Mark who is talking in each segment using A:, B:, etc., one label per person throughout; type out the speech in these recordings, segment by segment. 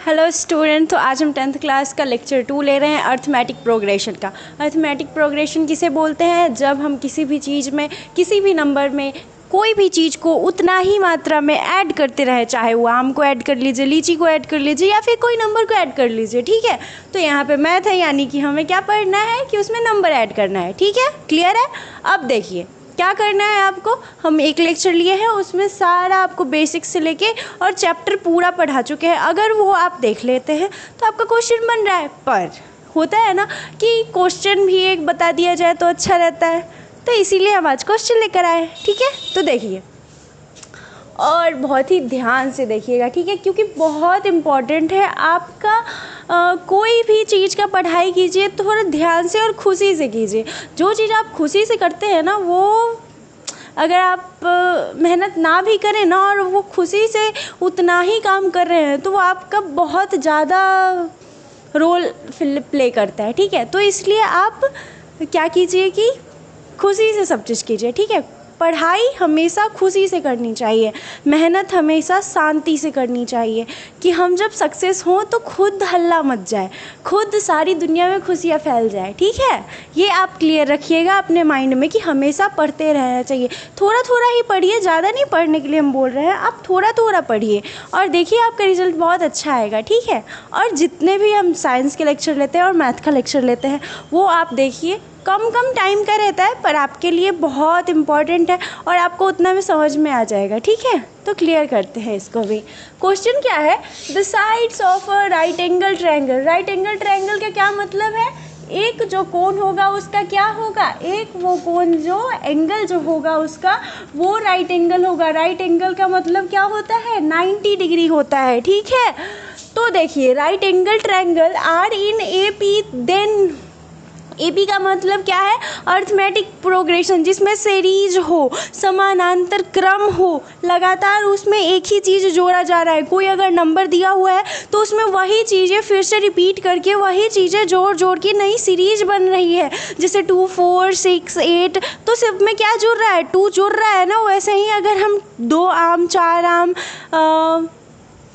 A: Hello student. तो आज हम 10th क्लास का लेक्चर 2 ले रहे हैं अर्थमेटिक प्रोग्रेशन का। अर्थमेटिक प्रोग्रेशन किसे बोलते हैं? जब हम किसी भी चीज़ में, किसी भी नंबर में कोई भी चीज़ को उतना ही मात्रा में ऐड करते रहे, चाहे वो आम को ऐड कर लीजिए, लीची को ऐड कर लीजिए या फिर कोई नंबर को ऐड कर लीजिए। ठीक है, तो यहाँ पे मैथ है, यानी कि हमें क्या पढ़ना है कि उसमें नंबर ऐड करना है। ठीक है, क्लियर है? अब देखिए क्या करना है आपको। हम एक लेक्चर लिए हैं, उसमें सारा आपको बेसिक्स से लेके और चैप्टर पूरा पढ़ा चुके हैं। अगर वो आप देख लेते हैं तो आपका क्वेश्चन बन रहा है। पर होता है ना कि क्वेश्चन भी एक बता दिया जाए तो अच्छा रहता है, तो इसीलिए हम आज क्वेश्चन लेकर आए। ठीक है, तो देखिए और बहुत ही ध्यान से देखिएगा, ठीक है, क्योंकि बहुत इम्पॉर्टेंट है आपका। कोई भी चीज़ का पढ़ाई कीजिए तो थोड़ा ध्यान से और खुशी से कीजिए। जो चीज़ आप खुशी से करते हैं ना, वो अगर आप मेहनत ना भी करें ना और वो खुशी से उतना ही काम कर रहे हैं तो वो आपका बहुत ज़्यादा रोल प्ले करता है। ठीक है, तो इसलिए आप क्या कीजिए कि खुशी से सब चीज़ कीजिए। ठीक है, पढ़ाई हमेशा खुशी से करनी चाहिए, मेहनत हमेशा शांति से करनी चाहिए कि हम जब सक्सेस हों तो खुद हल्ला मच जाए, खुद सारी दुनिया में खुशियाँ फैल जाए। ठीक है, ये आप क्लियर रखिएगा अपने माइंड में कि हमेशा पढ़ते रहना चाहिए। थोड़ा थोड़ा ही पढ़िए, ज़्यादा नहीं पढ़ने के लिए हम बोल रहे हैं, आप थोड़ा थोड़ा पढ़िए और देखिए आपका रिजल्ट बहुत अच्छा आएगा। ठीक है, और जितने भी हम साइंस के लेक्चर लेते हैं और मैथ का लेक्चर लेते हैं वो आप देखिए, कम टाइम का रहता है पर आपके लिए बहुत इम्पॉर्टेंट है और आपको उतना भी समझ में आ जाएगा। ठीक है, तो क्लियर करते हैं इसको भी। क्वेश्चन क्या है? The sides of a right angle triangle. Right angle triangle का क्या मतलब है? एक जो कोण होगा उसका क्या होगा? एक वो कोण जो एंगल जो होगा उसका वो राइट एंगल होगा। राइट एंगल का मतलब क्या होता है? 90 डिग्री होता है। ठीक है, तो देखिए right angle triangle are in A P, then AP का मतलब क्या है? अर्थमेटिक प्रोग्रेशन, जिसमें सीरीज हो, समानांतर क्रम हो, लगातार उसमें एक ही चीज़ जोड़ा जा रहा है। कोई अगर नंबर दिया हुआ है तो उसमें वही चीज़ें फिर से रिपीट करके वही चीज़ें जोड़ के नई सीरीज बन रही है। जैसे 2, 4, 6, 8, तो सिर्फ में क्या जुड़ रहा है? 2 जुड़ रहा है ना। वैसे ही अगर हम 2 आम, 4 आम,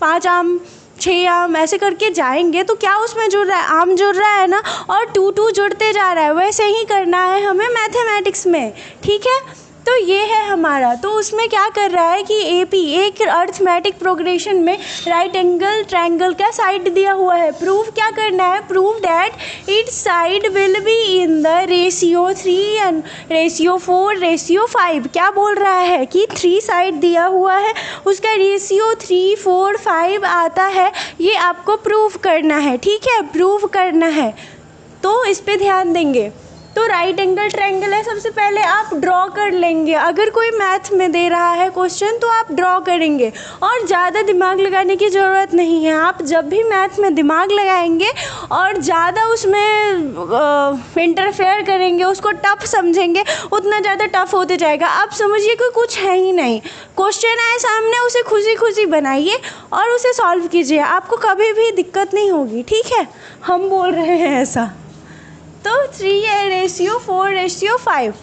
A: 5 आम, 6 आम ऐसे करके जाएंगे तो क्या उसमें जुड़ रहा है? आम जुड़ रहा है ना, और 2 जुड़ते जा रहा है। वैसे ही करना है हमें मैथमेटिक्स में। ठीक है, तो ये है हमारा। तो उसमें क्या कर रहा है कि एपी एक अर्थमेटिक प्रोग्रेशन में राइट एंगल ट्रायंगल का साइड दिया हुआ है। प्रूफ क्या करना है? Proof that it's side will be in the ratio 3 and ratio 4 ratio 5। क्या बोल रहा है कि 3 साइड दिया हुआ है, उसका रेशियो 3, 4, 5 आता है। ये आपको प्रूफ करना है। ठीक है, प्रूफ करना है, तो इस पे ध्यान देंगे। तो राइट एंगल ट्रायंगल है, सबसे पहले आप ड्रॉ कर लेंगे। अगर कोई मैथ में दे रहा है क्वेश्चन तो आप ड्रॉ करेंगे और ज़्यादा दिमाग लगाने की ज़रूरत नहीं है। आप जब भी मैथ में दिमाग लगाएंगे और ज़्यादा उसमें इंटरफेयर करेंगे, उसको टफ समझेंगे, उतना ज़्यादा टफ होते जाएगा। आप समझिए कि कुछ है ही नहीं। क्वेश्चन आए सामने, उसे खुशी बनाइए और उसे सॉल्व कीजिए, आपको कभी भी दिक्कत नहीं होगी। ठीक है, हम बोल रहे हैं ऐसा। तो 3 रेशियो 4 रेशियो 5,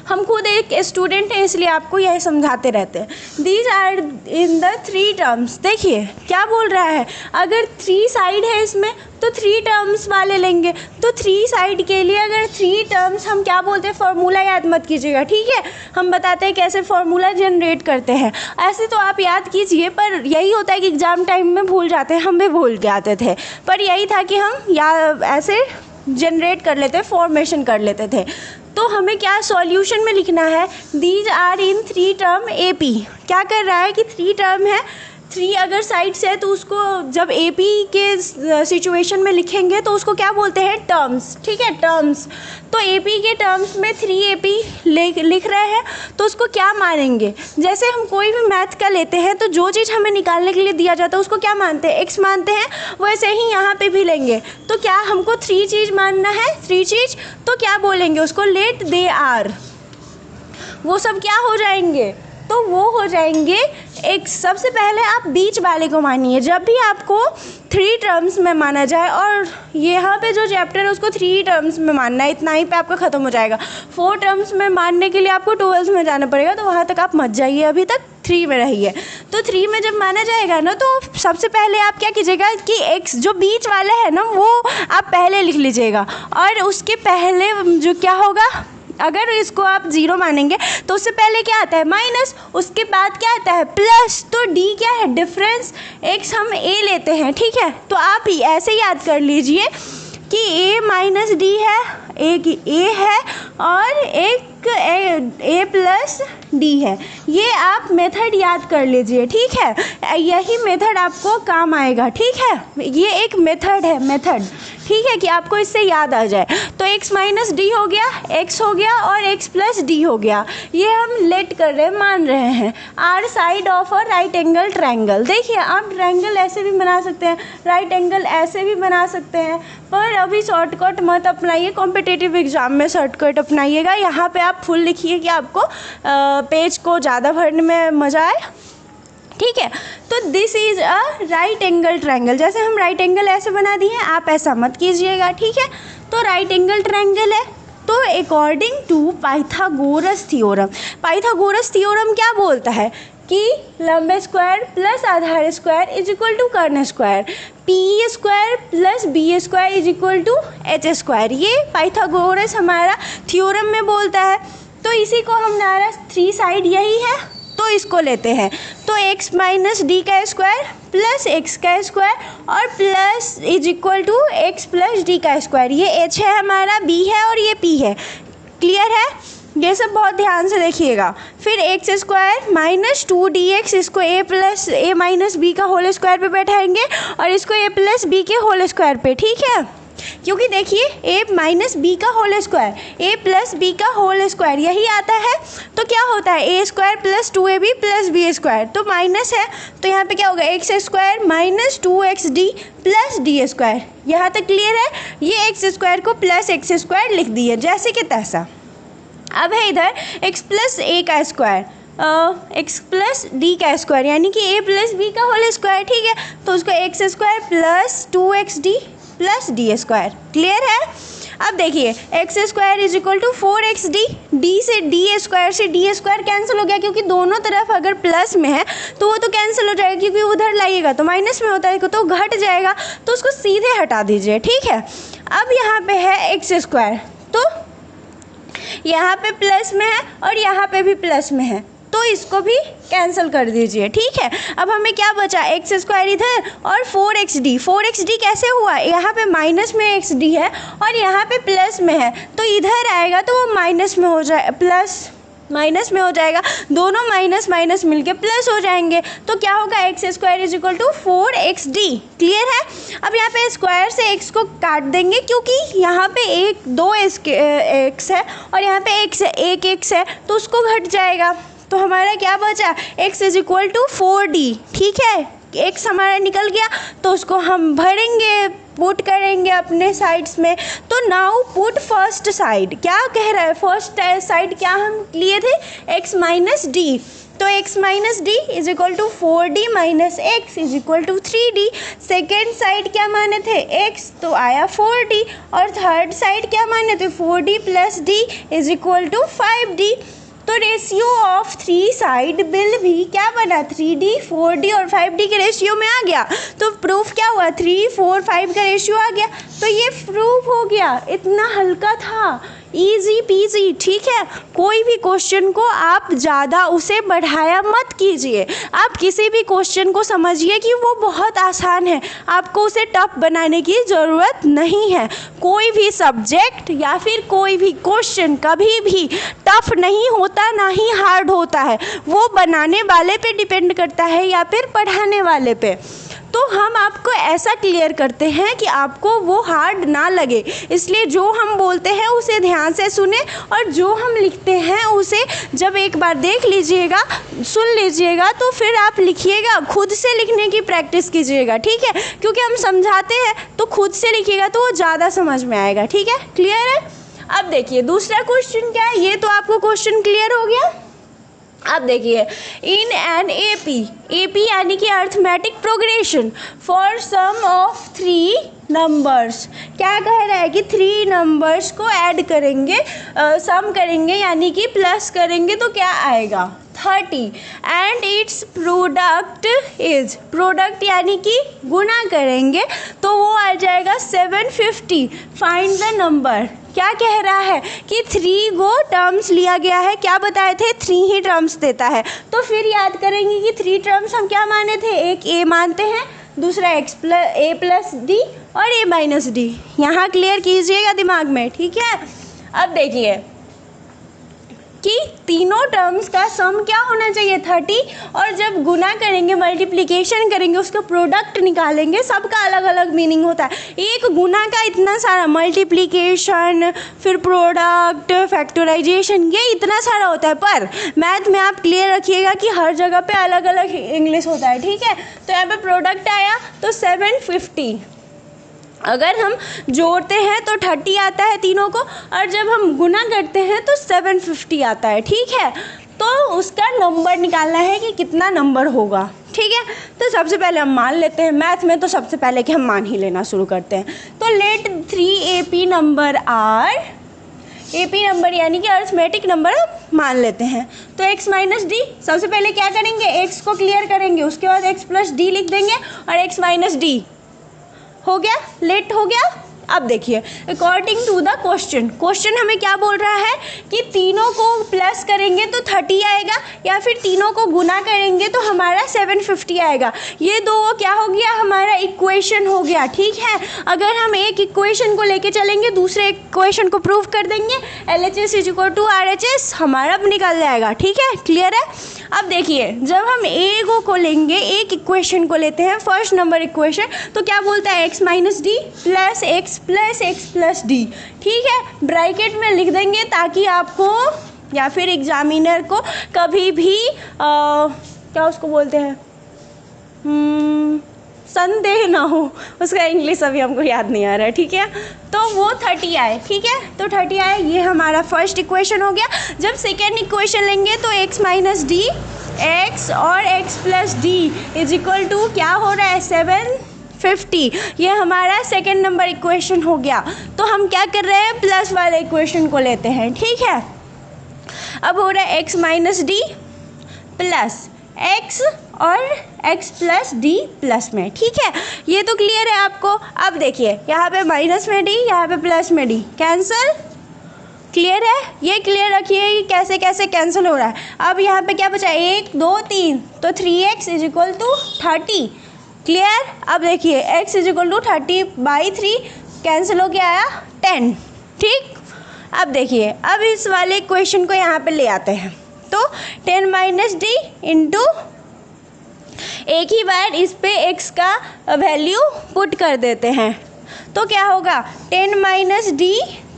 A: हम खुद एक स्टूडेंट हैं इसलिए आपको यह समझाते रहते हैं। These are in the 3 terms. देखिए क्या बोल रहा है, अगर 3 साइड है इसमें तो 3 टर्म्स वाले लेंगे। तो 3 साइड के लिए अगर 3 टर्म्स, हम क्या बोलते हैं? फॉर्मूला याद मत कीजिएगा। ठीक है, हम बताते हैं कैसे फॉर्मूला जनरेट करते हैं। ऐसे तो आप याद कीजिए, पर यही होता है कि एग्ज़ाम टाइम में भूल जाते हैं। हम भी भूल जाते थे, पर यही था कि हम ऐसे जनरेट कर लेते, फॉर्मेशन कर लेते थे। तो हमें क्या सॉल्यूशन में लिखना है? These are in 3 term AP. क्या कर रहा है कि 3 टर्म है, 3 अगर साइड्स है तो उसको जब एपी के सिचुएशन में लिखेंगे तो उसको क्या बोलते हैं? टर्म्स। ठीक है, टर्म्स। तो एपी के टर्म्स में 3 एपी लिख रहे हैं तो उसको क्या मानेंगे? जैसे हम कोई भी मैथ का लेते हैं तो जो चीज़ हमें निकालने के लिए दिया जाता है उसको क्या मानते हैं? एक्स मानते हैं। वैसे ही यहाँ पे भी लेंगे तो क्या हमको 3 चीज़ मानना है? 3 चीज़, तो क्या बोलेंगे उसको? Let they are. वो सब क्या हो जाएंगे? तो वो हो जाएंगे एक। सबसे पहले आप बीच वाले को मानिए। जब भी आपको 3 टर्म्स में माना जाए, और यहाँ पे जो चैप्टर है उसको 3 टर्म्स में मानना है, इतना ही पे आपका ख़त्म हो जाएगा। 4 टर्म्स में मानने के लिए आपको 12th में जाना पड़ेगा, तो वहाँ तक आप मत जाइए, अभी तक 3 में रही है। तो 3 में जब माना जाएगा ना, तो सबसे पहले आप क्या कीजिएगा कि x जो बीच वाला है ना वो आप पहले लिख लीजिएगा, और उसके पहले जो क्या होगा, अगर इसको आप 0 मानेंगे तो उससे पहले क्या आता है माइनस, उसके बाद क्या आता है प्लस। तो d क्या है, डिफरेंस x हम a लेते हैं, ठीक है। तो आप ऐसे याद कर लीजिए कि a माइनस डी है, एक a है और एक a प्लस डी है। ये आप मेथड याद कर लीजिए, ठीक है। यही मेथड आपको काम आएगा, ठीक है। ये एक मेथड है, मेथड, ठीक है, कि आपको इससे याद आ जाए। तो x माइनस डी हो गया, x हो गया और x प्लस डी हो गया। ये हम लेट कर रहे हैं, मान रहे हैं। Are side of a right angle triangle. देखिए आप ट्रायंगल ऐसे भी बना सकते हैं, राइट एंगल ऐसे भी बना सकते हैं, पर अभी शॉर्टकट मत अपनाइए, कॉम्पिटिटिव एग्जाम में शॉर्टकट अपनाइएगा। यहाँ पे आप फुल लिखिए कि आपको पेज को ज़्यादा भरने में मज़ा आए, ठीक है। तो this is a right angle triangle. जैसे हम राइट एंगल ऐसे बना दिए हैं, आप ऐसा मत कीजिएगा, ठीक है। तो राइट एंगल ट्रायंगल है। तो according to Pythagoras theorem, Pythagoras theorem क्या बोलता है कि लंबे स्क्वायर प्लस आधार स्क्वायर इज इक्वल टू कर्ण square, P square plus B square is equal to H square. ये पाइथागोरस हमारा थ्योरम में बोलता है। तो इसी को हमारा 3 साइड यही है, तो इसको लेते हैं। तो x माइनस डी का स्क्वायर प्लस एक्स का स्क्वायर और plus is equal to X plus D का स्क्वायर। ये h है हमारा, b है और ये p है। क्लियर है? ये सब बहुत ध्यान से देखिएगा। फिर एक्स स्क्वायर माइनस 2dx, इसको a plus a minus B का होल स्क्वायर पे बैठाएंगे और इसको a प्लस बी के होल स्क्वायर पे, ठीक है। क्योंकि देखिए a माइनस बी का whole square, a plus B का होल स्क्वायर यही आता है। तो क्या होता है a square plus 2ab plus B square, तो माइनस है, तो यहाँ पे क्या होगा X square minus 2xd plus D square. यहाँ तक क्लियर है? ये एक्स स्क्वायर को प्लस एक्स स्क्वायर लिख दिए जैसे कि तैसा। अब है इधर x प्लस a का स्क्वायर, एक्स प्लस डी का स्क्वायर, यानी कि a प्लस बी का होल स्क्वायर, ठीक है। तो उसको X square plus 2xd plus D square. Clear है? अब देखिए X square is equal to 4xd, D से डी स्क्वायर से डी स्क्वायर कैंसिल हो गया, क्योंकि दोनों तरफ अगर प्लस में है तो वो तो कैंसिल हो जाएगा, क्योंकि उधर लाइएगा तो माइनस में होता है तो घट जाएगा, तो उसको सीधे हटा दीजिए, ठीक है। अब यहाँ पे है एक्स स्क्वायर, तो यहाँ पे प्लस में है और यहाँ पे भी प्लस में है, तो इसको भी कैंसिल कर दीजिए, ठीक है। अब हमें क्या बचा, एक्स स्क्वायर इधर और 4xd कैसे हुआ, यहाँ पे माइनस में xd है और यहाँ पे प्लस में है, तो इधर आएगा तो वो माइनस में हो जाए, प्लस माइनस में हो जाएगा, दोनों माइनस माइनस मिलके प्लस हो जाएंगे। तो क्या होगा, X square is equal to 4xd। Clear है? अब यहाँ पे स्क्वायर से x को काट देंगे, क्योंकि यहाँ पे दो x है और यहाँ पे x है, एक x है, तो उसको घट जाएगा। तो हमारा क्या बचा, x is equal to 4d, ठीक है। x हमारा निकल गया तो उसको हम भरेंगे, पुट करेंगे अपने साइड्स में। तो नाउ पुट फर्स्ट साइड, क्या कह रहा है, फर्स्ट साइड क्या हम लिए थे, x माइनस डी। तो x minus D is equal to 4d minus X is equal to 3d। Second side क्या माने थे, x, तो आया 4d। और थर्ड साइड क्या माने थे, 4d plus d is equal to 5d। तो रेशियो ऑफ 3 साइड बिल भी क्या बना, 3d 4d और 5d के रेशियो में आ गया। तो प्रूफ क्या हुआ, 3 4 5 का रेशियो आ गया, तो ये प्रूफ हो गया। इतना हल्का था, इजी पीजी, ठीक है। कोई भी क्वेश्चन को आप ज़्यादा उसे बढ़ाया मत कीजिए। आप किसी भी क्वेश्चन को समझिए कि वो बहुत आसान है, आपको उसे टफ बनाने की ज़रूरत नहीं है। कोई भी सब्जेक्ट या फिर कोई भी क्वेश्चन कभी भी टफ नहीं होता, ना ही हार्ड होता है। वो बनाने वाले पे डिपेंड करता है या फिर पढ़ाने वाले पे। तो हम आपको ऐसा क्लियर करते हैं कि आपको वो हार्ड ना लगे, इसलिए जो हम बोलते हैं उसे ध्यान से सुने और जो हम लिखते हैं उसे जब एक बार देख लीजिएगा, सुन लीजिएगा, तो फिर आप लिखिएगा, खुद से लिखने की प्रैक्टिस कीजिएगा, ठीक है। क्योंकि हम समझाते हैं तो खुद से लिखिएगा तो वो ज़्यादा समझ में आएगा, ठीक है। क्लियर है? अब देखिए दूसरा क्वेश्चन क्या है, ये तो आपको क्वेश्चन क्लियर हो गया। अब देखिए, इन एन एपी यानी कि arithmetic progression for sum of 3 numbers, क्या कह रहा है कि 3 नंबर्स को ऐड करेंगे, सम करेंगे यानी कि प्लस करेंगे तो क्या आएगा, 30 and it's product is, product यानी कि गुना करेंगे तो वो आ जाएगा 750। Find the number. क्या कह रहा है कि 3 गो टर्म्स लिया गया है, क्या बताए थे 3 ही टर्म्स देता है। तो फिर याद करेंगे कि 3 टर्म्स हम क्या माने थे, एक a मानते हैं, दूसरा a प्लस डी और a माइनस डी। यहाँ क्लियर कीजिएगा दिमाग में, ठीक है। अब देखिए कि तीनों टर्म्स का सम क्या होना चाहिए 30, और जब गुना करेंगे मल्टीप्लिकेशन करेंगे उसका प्रोडक्ट निकालेंगे, सबका अलग अलग मीनिंग होता है। एक गुना का इतना सारा, मल्टीप्लिकेशन फिर प्रोडक्ट फैक्टराइजेशन, ये इतना सारा होता है, पर मैथ में आप क्लियर रखिएगा कि हर जगह पे अलग अलग इंग्लिश होता है, ठीक है। तो यहाँ पे प्रोडक्ट आया तो 750, अगर हम जोड़ते हैं तो 30 आता है तीनों को, और जब हम गुना करते हैं तो 750 आता है, ठीक है। तो उसका नंबर निकालना है कि कितना नंबर होगा, ठीक है। तो सबसे पहले हम मान लेते हैं, मैथ में तो सबसे पहले कि हम मान ही लेना शुरू करते हैं। तो let 3 AP number are, AP number यानी कि अरिथमेटिक नंबर मान लेते हैं। तो x माइनस डी, सबसे पहले क्या करेंगे, x को क्लियर करेंगे, उसके बाद x प्लस डी लिख देंगे और x माइनस डी हो गया, लेट हो गया। अब देखिए अकॉर्डिंग टू द क्वेश्चन हमें क्या बोल रहा है कि तीनों को प्लस करेंगे तो 30 आएगा, या फिर तीनों को गुना करेंगे तो हमारा 750 आएगा। ये दो क्या हो गया, हमारा इक्वेशन हो गया, ठीक है। अगर हम एक इक्वेशन को लेके चलेंगे दूसरे इक्वेशन को प्रूव कर देंगे, LHS is equal to RHS हमारा निकल जाएगा, ठीक है, क्लियर है। अब देखिए जब हम ए को लेंगे, एक इक्वेशन को लेते हैं फर्स्ट नंबर इक्वेशन, तो क्या बोलता है x minus D plus x plus D, ठीक है। ब्रैकेट में लिख देंगे ताकि आपको या फिर एग्जामिनर को कभी भी क्या उसको बोलते हैं, संदेह ना हो, उसका इंग्लिश अभी हमको याद नहीं आ रहा है, ठीक है। तो वो 30 आए, ठीक है, तो 30 आए, ये हमारा फर्स्ट इक्वेशन हो गया। जब सेकेंड इक्वेशन लेंगे तो x माइनस डी एक्स और x plus D is equal to क्या हो रहा है 750, ये हमारा सेकेंड नंबर इक्वेशन हो गया। तो हम क्या कर रहे हैं, प्लस वाले इक्वेशन को लेते हैं, ठीक है। अब हो रहा है x minus D plus x और x प्लस डी प्लस में, ठीक है। ये तो क्लियर है आपको। अब देखिए यहाँ पे माइनस में डी, यहाँ पे प्लस में डी, कैंसल, क्लियर है। ये क्लियर रखिए कि कैसे कैसे कैंसिल हो रहा है। अब यहाँ पे क्या बचा, 1 2 3, तो 3x is equal to 30, clear. अब देखिए x is equal to 30/3 cancel हो गया, आया 10, ठीक। अब देखिए अब इस वाले क्वेश्चन को यहाँ पे ले आते हैं, तो 10 माइनस डी इंटू, एक ही बार इस पे x का वैल्यू पुट कर देते हैं, तो क्या होगा 10 माइनस डी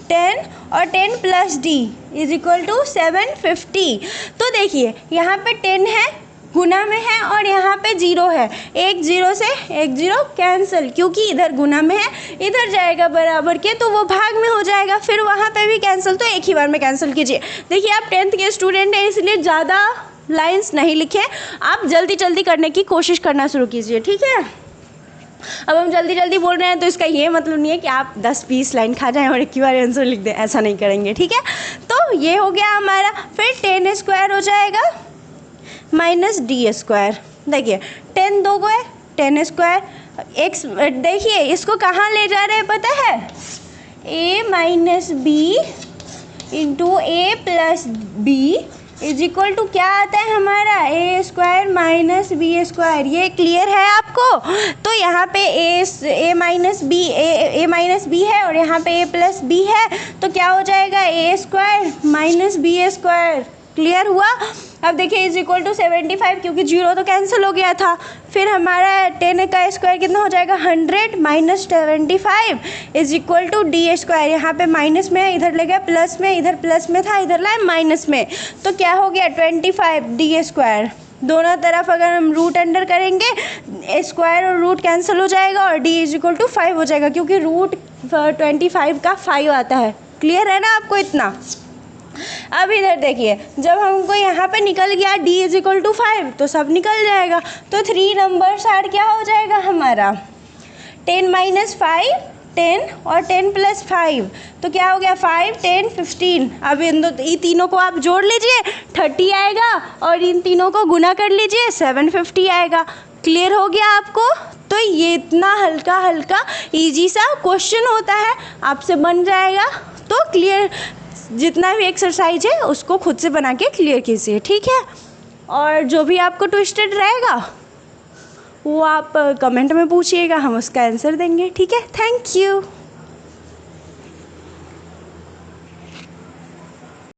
A: 10 और 10 plus D is equal to 750। तो देखिए यहाँ पे 10 है, गुना में है, और यहाँ पे 0 है, एक 0 से एक 0 कैंसिल, क्योंकि इधर गुना में है, इधर जाएगा बराबर के तो वो भाग में हो जाएगा, फिर वहाँ पे भी कैंसिल, तो एक ही बार में कैंसिल कीजिए। देखिए आप 10th के स्टूडेंट हैं इसलिए ज़्यादा लाइंस नहीं लिखे, आप जल्दी जल्दी करने की कोशिश करना शुरू कीजिए, ठीक है। अब हम जल्दी जल्दी बोल रहे हैं तो इसका ये मतलब नहीं है कि आप 10-20 लाइन खा जाएं और एक ही बार आंसर लिख दें, ऐसा नहीं करेंगे, ठीक है। तो ये हो गया हमारा, फिर 10 स्क्वायर हो जाएगा माइनस डी स्क्वायर। देखिए 10 दो को है 10 स्क्वायर, एक्स देखिए इसको कहाँ ले जा रहे हैं पता है, a minus B into A plus B is equal to क्या आता है हमारा, A square minus B square. ये क्लियर है आपको। तो यहाँ पे ए माइनस बी है और यहाँ पे ए प्लस बी है, तो क्या हो जाएगा A square minus B square, clear हुआ। अब देखिए इज इक्वल टू 75, क्योंकि 0 तो कैंसिल हो गया था। फिर हमारा 10 का स्क्वायर कितना हो जाएगा 100 minus 75 is equal to D square. यहाँ पे माइनस में है, इधर ले गया प्लस में, इधर प्लस में था, इधर लाए माइनस में, तो क्या हो गया 25 डी स्क्वायर। दोनों तरफ अगर हम रूट अंडर करेंगे स्क्वायर और रूट कैंसिल हो जाएगा और डी इज इक्वल टू 5 हो जाएगा, क्योंकि रूट 25 का 5 आता है। क्लियर है ना आपको इतना। अब इधर देखिए जब हमको यहाँ पे निकल गया d इज इक्वल टू 5 तो सब निकल जाएगा, तो 3 नंबर 60 क्या हो जाएगा हमारा 10 माइनस 5 10 और 10 + 5 तो क्या हो गया 5, 10, 15। अब इन तीनों को आप जोड़ लीजिए 30 आएगा और इन तीनों को गुना कर लीजिए 750 आएगा। क्लियर हो गया आपको? तो ये इतना हल्का हल्का इजी सा क्वेश्चन होता है, आपसे बन जाएगा। तो क्लियर, जितना भी एक्सरसाइज है उसको खुद से बना के क्लियर कीजिए, ठीक है। और जो भी आपको ट्विस्टेड रहेगा वो आप कमेंट में पूछिएगा, हम उसका आंसर देंगे, ठीक है। Thank you.